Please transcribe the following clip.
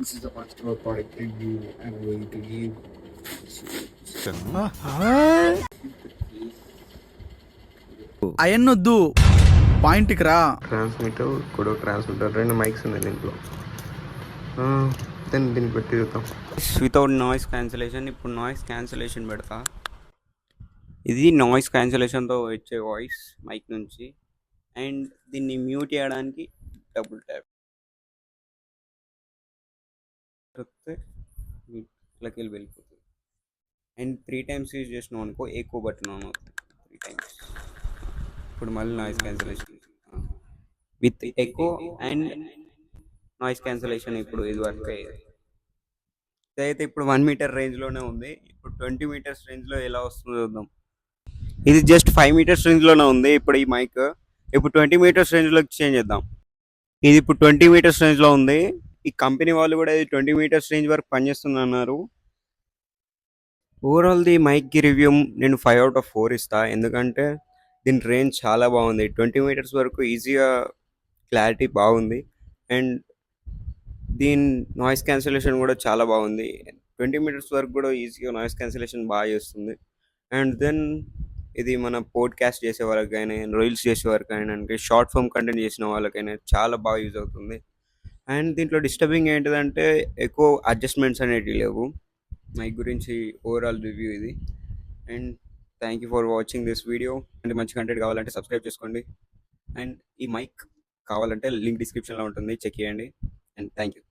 This is the first ever product review I'm going to give. అయన్నొద్దు పాయింట్కి రా. Transmitter కూడా transmitter 2 mics ఉన్నాయి దీంట్లో. దీన్ని పెట్టి చూద్దాం. Without noise cancellation. ఇప్పుడు నాయిస్ క్యాన్సిలేషన్ పెడతా. ఇది నాయిస్ క్యాన్సిలేషన్తో వచ్చే వాయిస్ మైక్ నుంచి. అండ్ దీన్ని మ్యూట్ చేయడానికి డబుల్ ట్యాప్ చెప్తే ఇట్లకి వెళ్ళిపోతుంది. అండ్ 3 times యూజ్ చేసినాం అనుకో ఎక్కువ బటన్ ఆన్ అవుతుంది 3 times. ఇప్పుడు మళ్ళీ noise cancellation with echo and noise cancellation. ఇప్పుడు ఇది వర్క్ అయ్యేది. ఇదైతే ఇప్పుడు 1 meter రేంజ్లోనే ఉంది. ఇప్పుడు 20 meters రేంజ్లో ఎలా వస్తుందో చూద్దాం. ఇది జస్ట్ 5 meters రేంజ్లోనే ఉంది ఇప్పుడు ఈ మైక్. ఇప్పుడు 20 meters రేంజ్లోకి చేంజ్ చేద్దాం. ఇది ఇప్పుడు 20 meters రేంజ్లో ఉంది. ఈ కంపెనీ వాళ్ళు కూడా ఇది 20 meters రేంజ్ వరకు పనిచేస్తుంది అన్నారు. ఓవరాల్ ది మైక్కి రివ్యూ నేను 5 out of 4 ఇస్తా. ఎందుకంటే దీని రేంజ్ చాలా బాగుంది. 20 meters వరకు ఈజీగా క్లారిటీ బాగుంది. అండ్ దీని నాయిస్ క్యాన్సిలేషన్ కూడా చాలా బాగుంది. 20 meters వరకు కూడా ఈజీగా నాయిస్ క్యాన్సిలేషన్ బాగా చేస్తుంది. అండ్ దెన్ ఇది మన పోడ్కాస్ట్ చేసే వాళ్ళకైనా, రీల్స్ చేసే వాళ్ళకైనా, షార్ట్ ఫామ్ కంటెంట్ చేసిన వాళ్ళకైనా చాలా బాగా యూజ్ అవుతుంది. అండ్ దీంట్లో డిస్టర్బింగ్ ఏంటిదంటే ఎక్కువ అడ్జస్ట్మెంట్స్ అనేటివి లేవు. మైక్ గురించి ఓవరాల్ రివ్యూ ఇది. And thank you for watching this video. అంటే మంచి కంటెంట్ కావాలంటే సబ్స్క్రైబ్ చేసుకోండి. అండ్ ఈ మైక్ కావాలంటే లింక్ డిస్క్రిప్షన్లో ఉంటుంది, చెక్ చేయండి. And thank you.